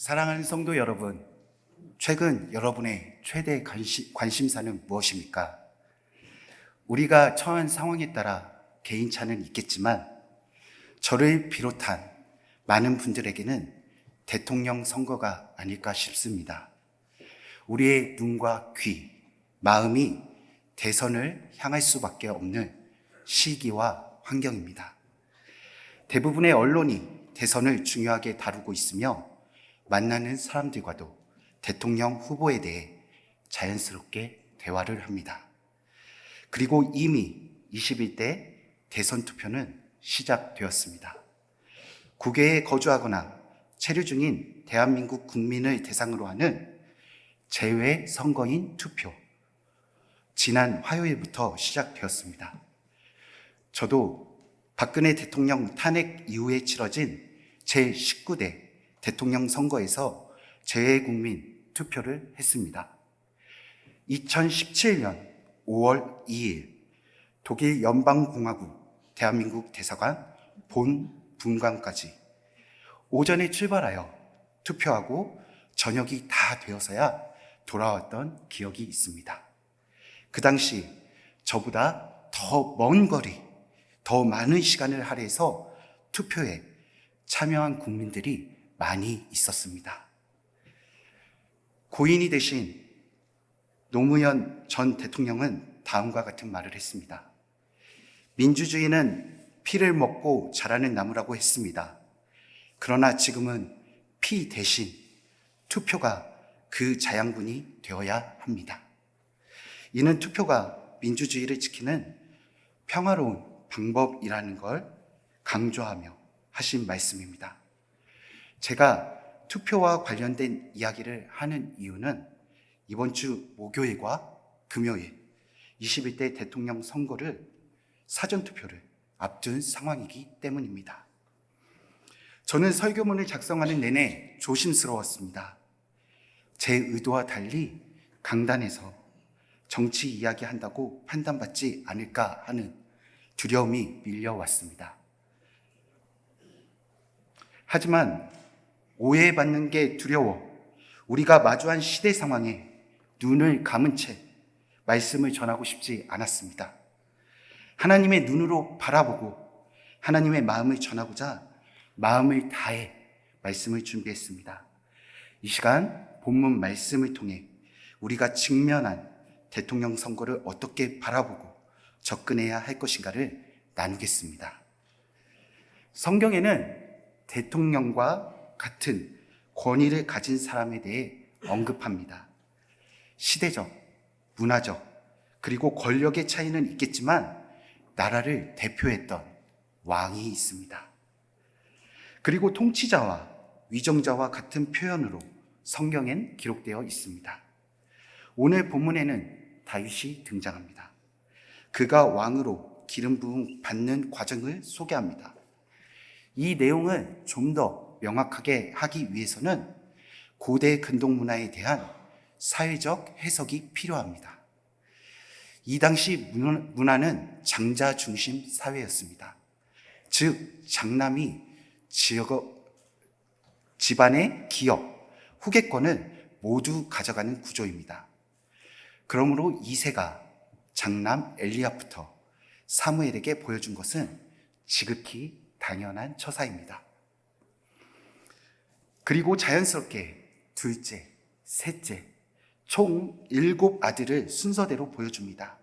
사랑하는 성도 여러분, 최근 여러분의 최대 관심사는 무엇입니까? 우리가 처한 상황에 따라 개인차는 있겠지만 저를 비롯한 많은 분들에게는 대통령 선거가 아닐까 싶습니다. 우리의 눈과 귀, 마음이 대선을 향할 수밖에 없는 시기와 환경입니다. 대부분의 언론이 대선을 중요하게 다루고 있으며 만나는 사람들과도 대통령 후보에 대해 자연스럽게 대화를 합니다. 그리고 이미 21대 대선 투표는 시작되었습니다. 국외에 거주하거나 체류 중인 대한민국 국민을 대상으로 하는 재외 선거인 투표, 지난 화요일부터 시작되었습니다. 저도 박근혜 대통령 탄핵 이후에 치러진 제19대 대통령 선거에서 재외국민 투표를 했습니다. 2017년 5월 2일 독일 연방공화국 대한민국 대사관 본 분관까지 오전에 출발하여 투표하고 저녁이 다 되어서야 돌아왔던 기억이 있습니다. 그 당시 저보다 더 먼 거리, 더 많은 시간을 할애해서 투표에 참여한 국민들이 많이 있었습니다. 고인이 되신 노무현 전 대통령은 다음과 같은 말을 했습니다. 민주주의는 피를 먹고 자라는 나무라고 했습니다. 그러나 지금은 피 대신 투표가 그 자양분이 되어야 합니다. 이는 투표가 민주주의를 지키는 평화로운 방법이라는 걸 강조하며 하신 말씀입니다. 제가 투표와 관련된 이야기를 하는 이유는 이번 주 목요일과 금요일 21대 대통령 선거를 사전투표를 앞둔 상황이기 때문입니다. 저는 설교문을 작성하는 내내 조심스러웠습니다. 제 의도와 달리 강단에서 정치 이야기한다고 판단받지 않을까 하는 두려움이 밀려왔습니다. 하지만 오해받는 게 두려워 우리가 마주한 시대 상황에 눈을 감은 채 말씀을 전하고 싶지 않았습니다. 하나님의 눈으로 바라보고 하나님의 마음을 전하고자 마음을 다해 말씀을 준비했습니다. 이 시간 본문 말씀을 통해 우리가 직면한 대통령 선거를 어떻게 바라보고 접근해야 할 것인가를 나누겠습니다. 성경에는 대통령과 같은 권위를 가진 사람에 대해 언급합니다. 시대적, 문화적, 그리고 권력의 차이는 있겠지만 나라를 대표했던 왕이 있습니다. 그리고 통치자와 위정자와 같은 표현으로 성경엔 기록되어 있습니다. 오늘 본문에는 다윗이 등장합니다. 그가 왕으로 기름 부음 받는 과정을 소개합니다. 이 내용을 좀 더 명확하게 하기 위해서는 고대 근동 문화에 대한 사회적 해석이 필요합니다. 이 당시 문화는 장자 중심 사회였습니다. 즉 장남이 집안의 기업, 후계권을 모두 가져가는 구조입니다. 그러므로 이새가 장남 엘리압부터 사무엘에게 보여준 것은 지극히 당연한 처사입니다. 그리고 자연스럽게 둘째, 셋째, 총 7 아들을 순서대로 보여줍니다.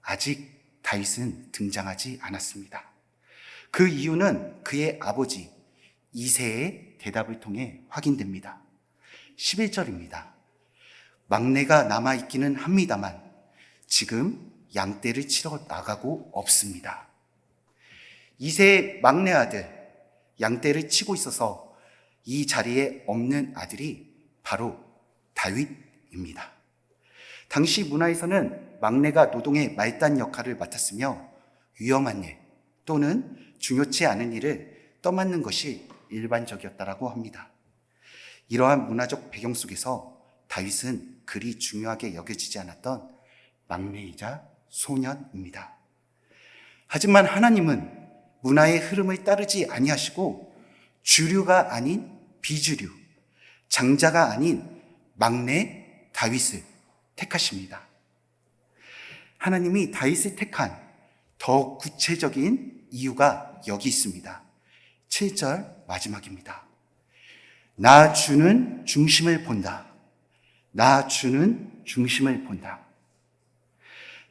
아직 다윗은 등장하지 않았습니다. 그 이유는 그의 아버지 이새의 대답을 통해 확인됩니다. 11절입니다. 막내가 남아있기는 합니다만 지금 양떼를 치러 나가고 없습니다. 이새의 막내 아들 양떼를 치고 있어서 이 자리에 없는 아들이 바로 다윗입니다. 당시 문화에서는 막내가 노동의 말단 역할을 맡았으며 위험한 일 또는 중요치 않은 일을 떠맡는 것이 일반적이었다고 합니다. 이러한 문화적 배경 속에서 다윗은 그리 중요하게 여겨지지 않았던 막내이자 소년입니다. 하지만 하나님은 문화의 흐름을 따르지 아니하시고 주류가 아닌 비주류, 장자가 아닌 막내 다윗을 택하십니다. 하나님이 다윗을 택한 더 구체적인 이유가 여기 있습니다. 7절 마지막입니다. 나 주는 중심을 본다. 나 주는 중심을 본다.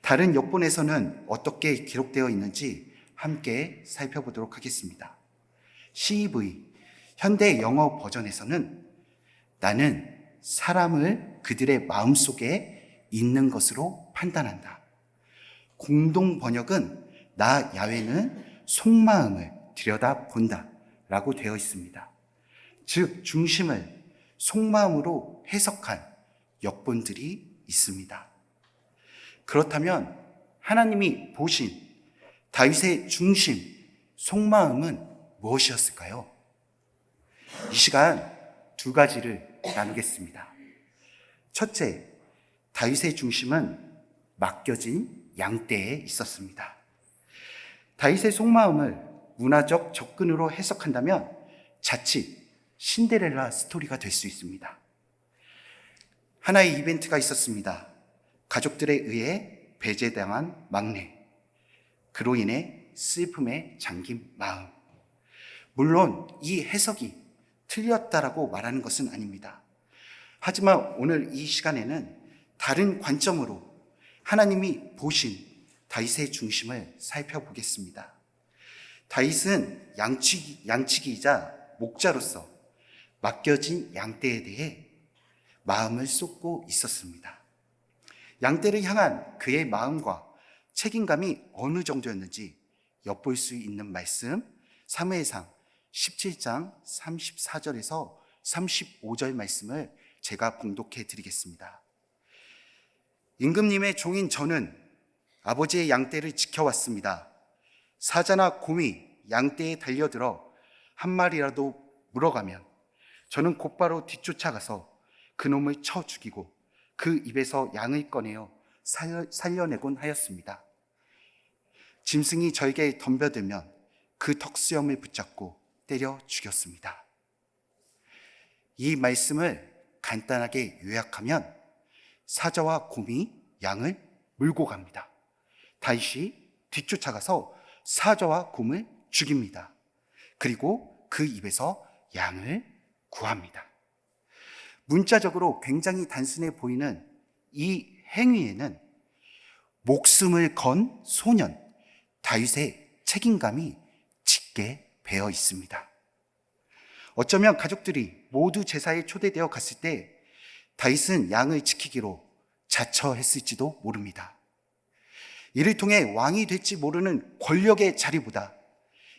다른 역본에서는 어떻게 기록되어 있는지 함께 살펴보도록 하겠습니다. CEV, 현대 영어 버전에서는 나는 사람을 그들의 마음속에 있는 것으로 판단한다. 공동 번역은 나 야훼는 속마음을 들여다본다 라고 되어 있습니다. 즉 중심을 속마음으로 해석한 역본들이 있습니다. 그렇다면 하나님이 보신 다윗의 중심, 속마음은 무엇이었을까요? 이 시간 두 가지를 나누겠습니다. 첫째, 다윗의 중심은 맡겨진 양떼에 있었습니다. 다윗의 속마음을 문화적 접근으로 해석한다면 자칫 신데렐라 스토리가 될 수 있습니다. 하나의 이벤트가 있었습니다. 가족들에 의해 배제당한 막내. 그로 인해 슬픔에 잠긴 마음. 물론 이 해석이 틀렸다라고 말하는 것은 아닙니다. 하지만 오늘 이 시간에는 다른 관점으로 하나님이 보신 다윗의 중심을 살펴보겠습니다. 다윗은 양치기이자 목자로서 맡겨진 양떼에 대해 마음을 쏟고 있었습니다. 양떼를 향한 그의 마음과 책임감이 어느 정도였는지 엿볼 수 있는 말씀, 사무엘상 17장 34절에서 35절 말씀을 제가 봉독해 드리겠습니다. 임금님의 종인 저는 아버지의 양떼를 지켜왔습니다. 사자나 곰이 양떼에 달려들어 한 마리라도 물어가면 저는 곧바로 뒤쫓아가서 그놈을 쳐 죽이고 그 입에서 양을 꺼내어 살려내곤 하였습니다. 짐승이 저에게 덤벼들면 그 턱수염을 붙잡고 때려 죽였습니다. 이 말씀을 간단하게 요약하면 사자와 곰이 양을 물고 갑니다. 다윗이 뒤쫓아가서 사자와 곰을 죽입니다. 그리고 그 입에서 양을 구합니다. 문자적으로 굉장히 단순해 보이는 이 행위에는 목숨을 건 소년 다윗의 책임감이 짙게 배어 있습니다. 어쩌면 가족들이 모두 제사에 초대되어 갔을 때 다윗은 양을 지키기로 자처했을지도 모릅니다. 이를 통해 왕이 될지 모르는 권력의 자리보다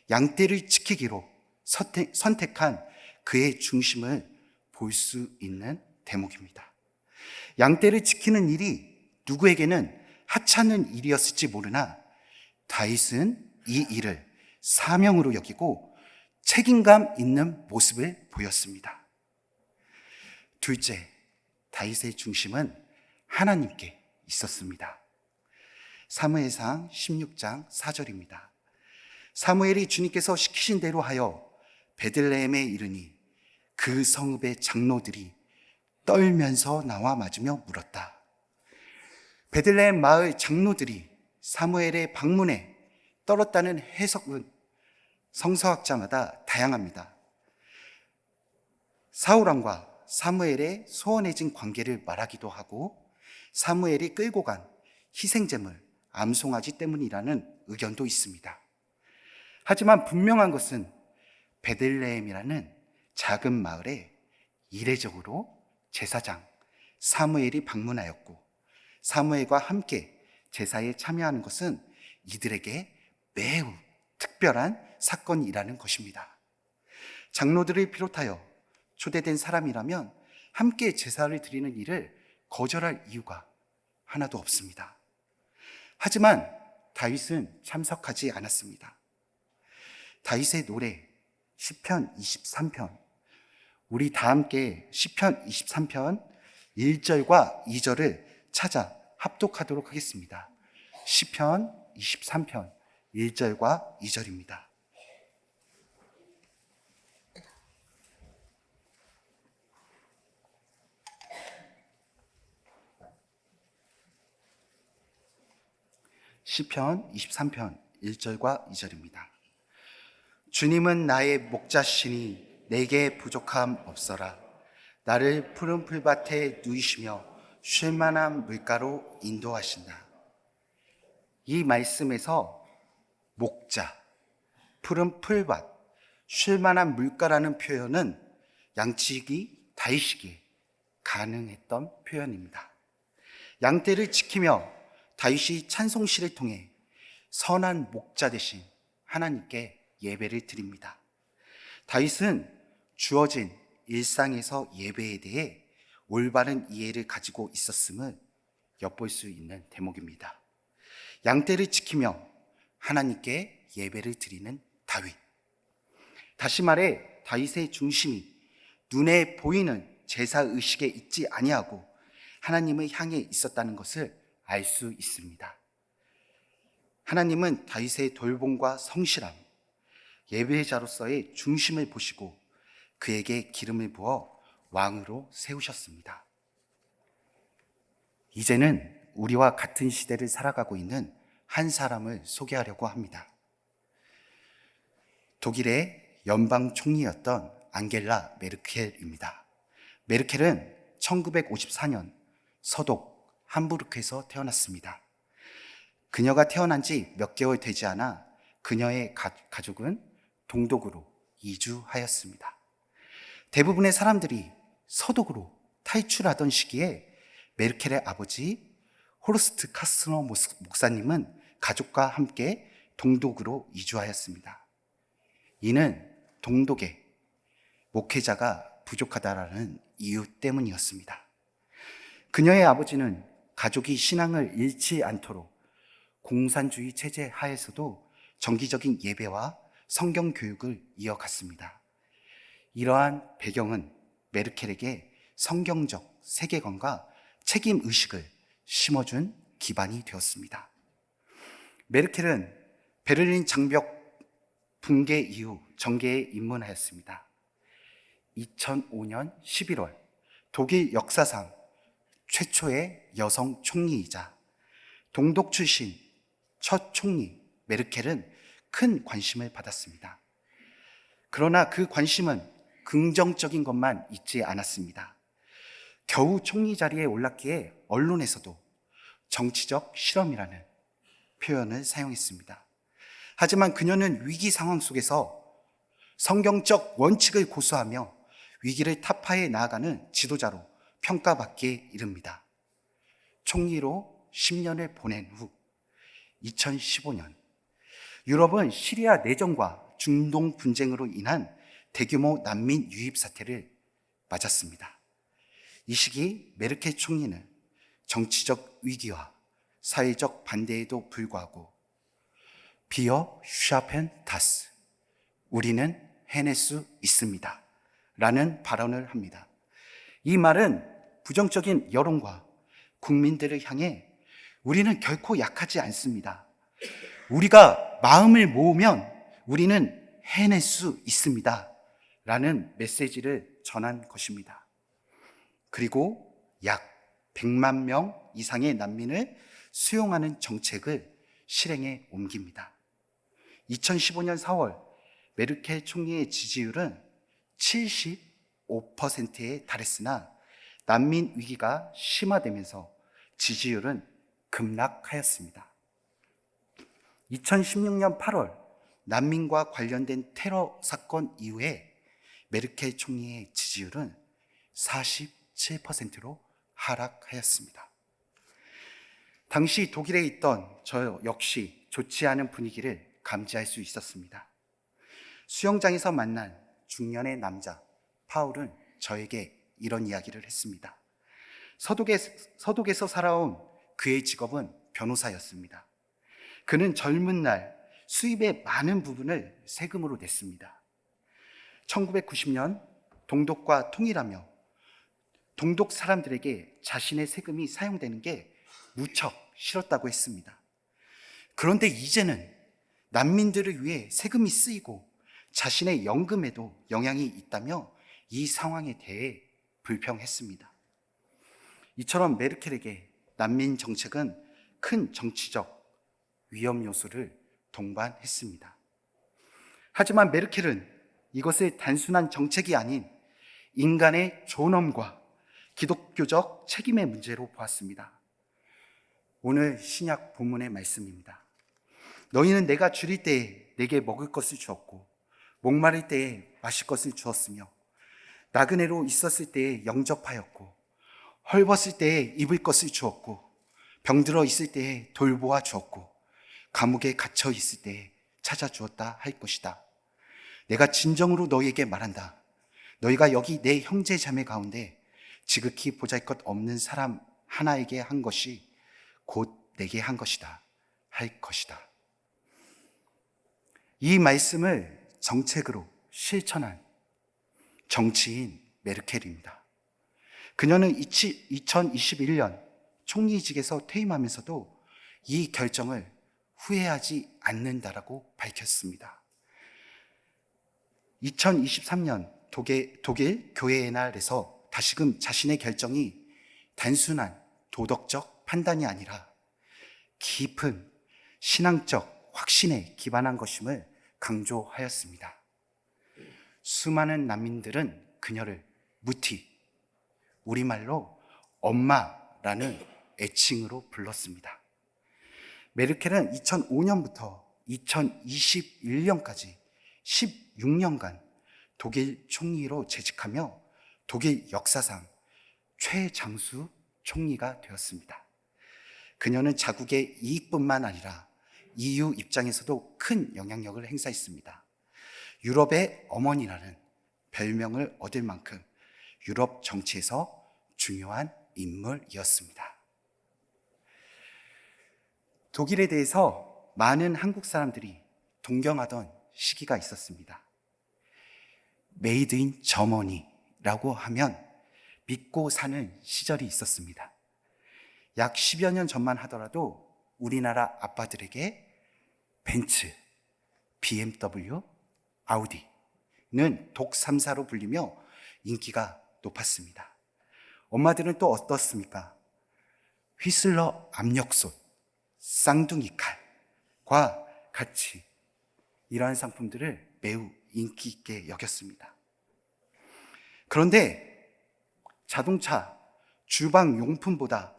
양떼를 지키기로 선택한 그의 중심을 볼 수 있는 대목입니다. 양떼를 지키는 일이 누구에게는 하찮은 일이었을지 모르나 다윗은 이 일을 사명으로 여기고 책임감 있는 모습을 보였습니다. 둘째, 다윗의 중심은 하나님께 있었습니다. 사무엘상 16장 4절입니다. 사무엘이 주님께서 시키신 대로 하여 베들레헴에 이르니 그 성읍의 장로들이 떨면서 나와 맞으며 물었다. 베들레헴 마을 장로들이 사무엘의 방문에 떨었다는 해석은 성서학자마다 다양합니다. 사울왕과 사무엘의 소원해진 관계를 말하기도 하고 사무엘이 끌고 간 희생제물 암송아지 때문이라는 의견도 있습니다. 하지만 분명한 것은 베들레헴이라는 작은 마을에 이례적으로 제사장 사무엘이 방문하였고 사무엘과 함께 제사에 참여하는 것은 이들에게 매우 특별한 사건이라는 것입니다. 장로들을 비롯하여 초대된 사람이라면 함께 제사를 드리는 일을 거절할 이유가 하나도 없습니다. 하지만 다윗은 참석하지 않았습니다. 다윗의 노래 시편 23편, 우리 다 함께 시편 23편 1절과 2절을 찾아 합독하도록 하겠습니다. 시편 23편 1절과 2절입니다. 시편 23편 1절과 2절입니다. 주님은 나의 목자시니 내게 부족함 없어라. 나를 푸른 풀밭에 누이시며 쉴 만한 물가로 인도하신다. 이 말씀에서 목자, 푸른 풀밭, 쉴 만한 물가라는 표현은 양치기, 다윗에게 가능했던 표현입니다. 양떼를 지키며 다윗이 찬송시를 통해 선한 목자 대신 하나님께 예배를 드립니다. 다윗은 주어진 일상에서 예배에 대해 올바른 이해를 가지고 있었음을 엿볼 수 있는 대목입니다. 양떼를 지키며 하나님께 예배를 드리는 다윗. 다시 말해 다윗의 중심이 눈에 보이는 제사 의식에 있지 아니하고 하나님을 향해 있었다는 것을 알 수 있습니다. 하나님은 다윗의 돌봄과 성실함, 예배자로서의 중심을 보시고 그에게 기름을 부어 왕으로 세우셨습니다. 이제는 우리와 같은 시대를 살아가고 있는 한 사람을 소개하려고 합니다. 독일의 연방 총리였던 앙겔라 메르켈입니다. 메르켈은 1954년 서독 함부르크에서 태어났습니다. 그녀가 태어난 지 몇 개월 되지 않아 그녀의 가족은 동독으로 이주하였습니다. 대부분의 사람들이 서독으로 탈출하던 시기에 메르켈의 아버지 호르스트 카스너 목사님은 가족과 함께 동독으로 이주하였습니다. 이는 동독에 목회자가 부족하다라는 이유 때문이었습니다. 그녀의 아버지는 가족이 신앙을 잃지 않도록 공산주의 체제 하에서도 정기적인 예배와 성경 교육을 이어갔습니다. 이러한 배경은 메르켈에게 성경적 세계관과 책임 의식을 심어준 기반이 되었습니다. 메르켈은 베를린 장벽 붕괴 이후 정계에 입문하였습니다. 2005년 11월 독일 역사상 최초의 여성 총리이자 동독 출신 첫 총리 메르켈은 큰 관심을 받았습니다. 그러나 그 관심은 긍정적인 것만 있지 않았습니다. 겨우 총리 자리에 올랐기에 언론에서도 정치적 실험이라는 표현을 사용했습니다. 하지만 그녀는 위기 상황 속에서 성경적 원칙을 고수하며 위기를 타파해 나아가는 지도자로 평가받기에 이릅니다. 총리로 10년을 보낸 후 2015년 유럽은 시리아 내전과 중동 분쟁으로 인한 대규모 난민 유입 사태를 맞았습니다. 이 시기 메르켈 총리는 정치적 위기와 사회적 반대에도 불구하고 비어 슈아펜 다스, 우리는 해낼 수 있습니다 라는 발언을 합니다. 이 말은 부정적인 여론과 국민들을 향해 우리는 결코 약하지 않습니다, 우리가 마음을 모으면 우리는 해낼 수 있습니다 라는 메시지를 전한 것입니다. 그리고 약 100만 명 이상의 난민을 수용하는 정책을 실행에 옮깁니다. 2015년 4월 메르켈 총리의 지지율은 75%에 달했으나 난민 위기가 심화되면서 지지율은 급락하였습니다. 2016년 8월 난민과 관련된 테러 사건 이후에 메르켈 총리의 지지율은 47%로 하락하였습니다. 당시 독일에 있던 저 역시 좋지 않은 분위기를 감지할 수 있었습니다. 수영장에서 만난 중년의 남자 파울은 저에게 이런 이야기를 했습니다. 서독에서 살아온 그의 직업은 변호사였습니다. 그는 젊은 날 수입의 많은 부분을 세금으로 냈습니다. 1990년 동독과 통일하며 동독 사람들에게 자신의 세금이 사용되는 게 무척 싫었다고 했습니다. 그런데 이제는 난민들을 위해 세금이 쓰이고 자신의 연금에도 영향이 있다며 이 상황에 대해 불평했습니다. 이처럼 메르켈에게 난민 정책은 큰 정치적 위험 요소를 동반했습니다. 하지만 메르켈은 이것을 단순한 정책이 아닌 인간의 존엄과 기독교적 책임의 문제로 보았습니다. 오늘 신약 본문의 말씀입니다. 너희는 내가 줄일 때에 내게 먹을 것을 주었고 목마를 때에 마실 것을 주었으며 나그네로 있었을 때에 영접하였고 헐벗을 때에 입을 것을 주었고 병들어 있을 때에 돌보아 주었고 감옥에 갇혀 있을 때에 찾아주었다 할 것이다. 내가 진정으로 너희에게 말한다. 너희가 여기 내 형제 자매 가운데 지극히 보잘것 없는 사람 하나에게 한 것이 곧 내게 한 것이다 할 것이다. 이 말씀을 정책으로 실천한 정치인 메르켈입니다. 그녀는 2021년 총리직에서 퇴임하면서도 이 결정을 후회하지 않는다라고 밝혔습니다. 2023년 독일 교회의 날에서 다시금 자신의 결정이 단순한 도덕적 판단이 아니라 깊은 신앙적 확신에 기반한 것임을 강조하였습니다. 수많은 난민들은 그녀를 무티, 우리말로 엄마라는 애칭으로 불렀습니다. 메르켈은 2005년부터 2021년까지 16년간 독일 총리로 재직하며 독일 역사상 최장수 총리가 되었습니다. 그녀는 자국의 이익뿐만 아니라 EU 입장에서도 큰 영향력을 행사했습니다. 유럽의 어머니라는 별명을 얻을 만큼 유럽 정치에서 중요한 인물이었습니다. 독일에 대해서 많은 한국 사람들이 동경하던 시기가 있었습니다. 메이드 인 저머니라고 하면 믿고 사는 시절이 있었습니다. 약 10여 년 전만 하더라도 우리나라 아빠들에게 벤츠, BMW, 아우디는 독 3사로 불리며 인기가 높았습니다. 엄마들은 또 어떻습니까? 휘슬러 압력솥, 쌍둥이 칼과 같이 이러한 상품들을 매우 인기 있게 여겼습니다. 그런데 자동차, 주방 용품보다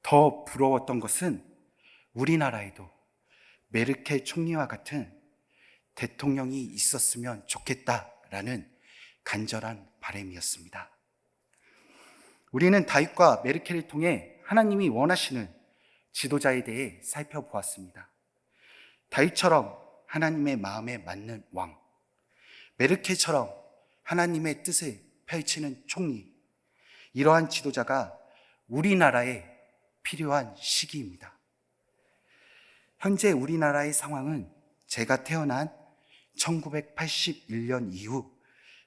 더 부러웠던 것은 우리나라에도 메르켈 총리와 같은 대통령이 있었으면 좋겠다라는 간절한 바람이었습니다. 우리는 다윗과 메르켈을 통해 하나님이 원하시는 지도자에 대해 살펴보았습니다. 다윗처럼 하나님의 마음에 맞는 왕, 메르켈처럼 하나님의 뜻을 펼치는 총리, 이러한 지도자가 우리나라에 필요한 시기입니다. 현재 우리나라의 상황은 제가 태어난 1981년 이후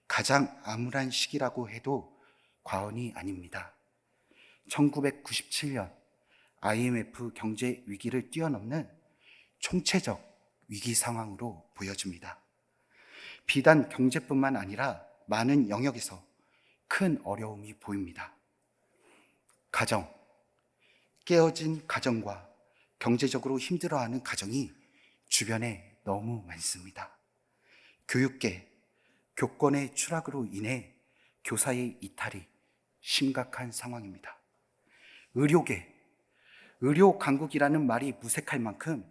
가장 암울한 시기라고 해도 과언이 아닙니다. 1997년 IMF 경제 위기를 뛰어넘는 총체적 위기 상황으로 보여집니다. 비단 경제뿐만 아니라 많은 영역에서 큰 어려움이 보입니다. 가정, 깨어진 가정과 경제적으로 힘들어하는 가정이 주변에 너무 많습니다. 교육계, 교권의 추락으로 인해 교사의 이탈이 심각한 상황입니다. 의료계, 의료 강국이라는 말이 무색할 만큼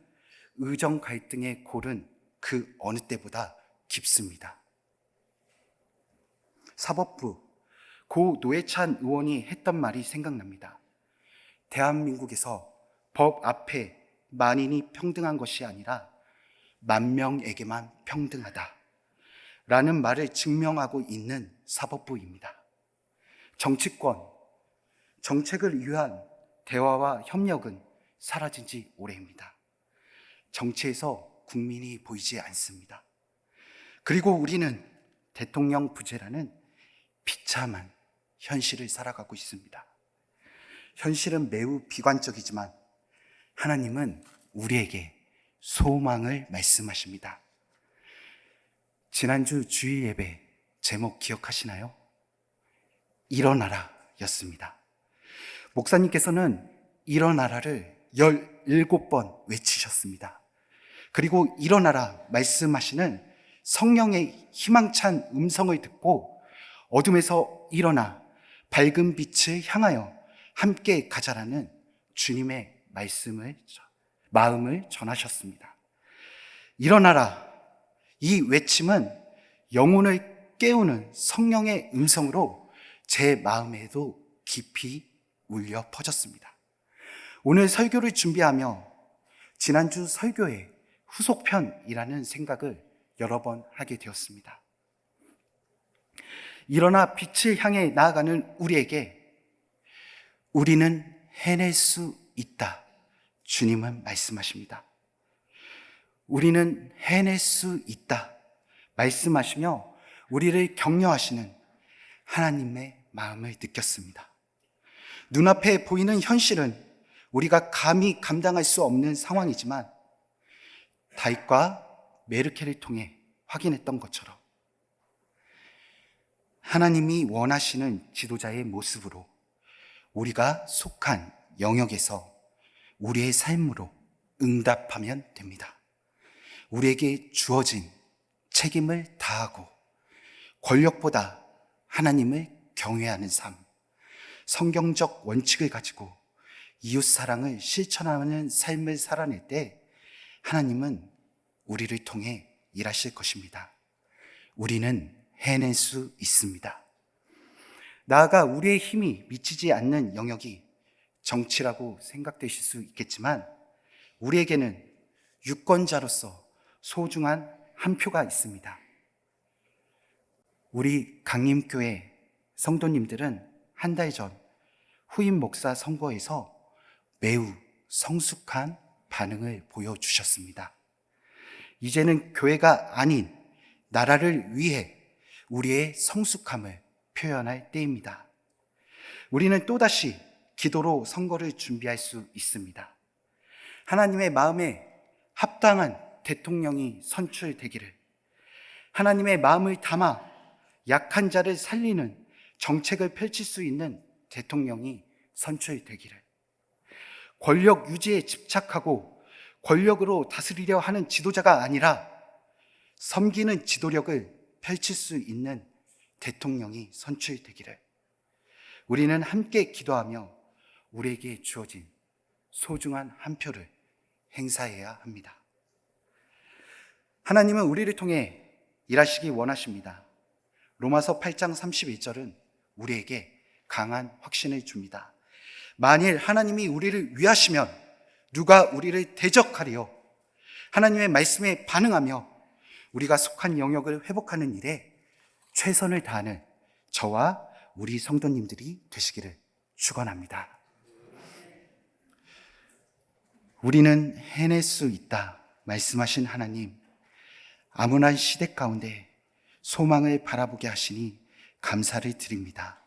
의정 갈등의 골은 그 어느 때보다 깊습니다. 사법부, 고 노회찬 의원이 했던 말이 생각납니다. 대한민국에서 법 앞에 만인이 평등한 것이 아니라 만 명에게만 평등하다 라는 말을 증명하고 있는 사법부입니다. 정치권, 정책을 위한 대화와 협력은 사라진 지 오래입니다. 정치에서 국민이 보이지 않습니다. 그리고 우리는 대통령 부재라는 비참한 현실을 살아가고 있습니다. 현실은 매우 비관적이지만 하나님은 우리에게 소망을 말씀하십니다. 지난주 주일 예배 제목 기억하시나요? 일어나라 였습니다. 목사님께서는 일어나라를 17번 외치셨습니다. 그리고 일어나라 말씀하시는 성령의 희망찬 음성을 듣고 어둠에서 일어나 밝은 빛을 향하여 함께 가자라는 주님의 마음을 전하셨습니다. 일어나라. 이 외침은 영혼을 깨우는 성령의 음성으로 제 마음에도 깊이 울려 퍼졌습니다. 오늘 설교를 준비하며 지난주 설교의 후속편이라는 생각을 여러 번 하게 되었습니다. 일어나 빛을 향해 나아가는 우리에게 우리는 해낼 수 있다. 주님은 말씀하십니다. 우리는 해낼 수 있다. 말씀하시며 우리를 격려하시는 하나님의 마음을 느꼈습니다. 눈앞에 보이는 현실은 우리가 감히 감당할 수 없는 상황이지만 다윗과 메르켈을 통해 확인했던 것처럼 하나님이 원하시는 지도자의 모습으로 우리가 속한 영역에서 우리의 삶으로 응답하면 됩니다. 우리에게 주어진 책임을 다하고 권력보다 하나님을 경외하는 삶, 성경적 원칙을 가지고 이웃사랑을 실천하는 삶을 살아낼 때 하나님은 우리를 통해 일하실 것입니다. 우리는 해낼 수 있습니다. 나아가 우리의 힘이 미치지 않는 영역이 정치라고 생각되실 수 있겠지만 우리에게는 유권자로서 소중한 한 표가 있습니다. 우리 강림교회 성도님들은 한 달 전 후임 목사 선거에서 매우 성숙한 반응을 보여주셨습니다. 이제는 교회가 아닌 나라를 위해 우리의 성숙함을 표현할 때입니다. 우리는 또다시 기도로 선거를 준비할 수 있습니다. 하나님의 마음에 합당한 대통령이 선출되기를, 하나님의 마음을 담아 약한 자를 살리는 정책을 펼칠 수 있는 대통령이 선출되기를, 권력 유지에 집착하고 권력으로 다스리려 하는 지도자가 아니라 섬기는 지도력을 펼칠 수 있는 대통령이 선출되기를 우리는 함께 기도하며 우리에게 주어진 소중한 한 표를 행사해야 합니다. 하나님은 우리를 통해 일하시기 원하십니다. 로마서 8장 31절은 우리에게 강한 확신을 줍니다. 만일 하나님이 우리를 위하시면 누가 우리를 대적하리요? 하나님의 말씀에 반응하며 우리가 속한 영역을 회복하는 일에 최선을 다하는 저와 우리 성도님들이 되시기를 축원합니다. 우리는 해낼 수 있다 말씀하신 하나님, 암울한 시대 가운데 소망을 바라보게 하시니 감사를 드립니다.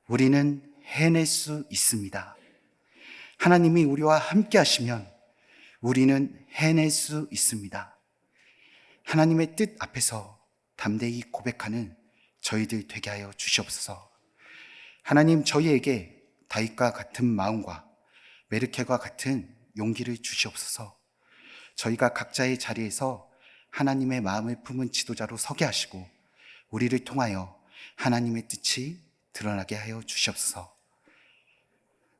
우리는 해낼 수 있습니다. 하나님이 우리와 함께 하시면 우리는 해낼 수 있습니다. 하나님의 뜻 앞에서 담대히 고백하는 저희들 되게 하여 주시옵소서. 하나님, 저희에게 다윗과 같은 마음과 메르켈과 같은 용기를 주시옵소서. 저희가 각자의 자리에서 하나님의 마음을 품은 지도자로 서게 하시고 우리를 통하여 하나님의 뜻이 드러나게 하여 주시옵소서.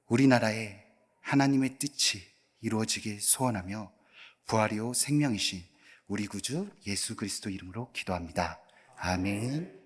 우리나라에 하나님의 뜻이 이루어지길 소원하며 부활이요 생명이신 우리 구주 예수 그리스도 이름으로 기도합니다. 아멘.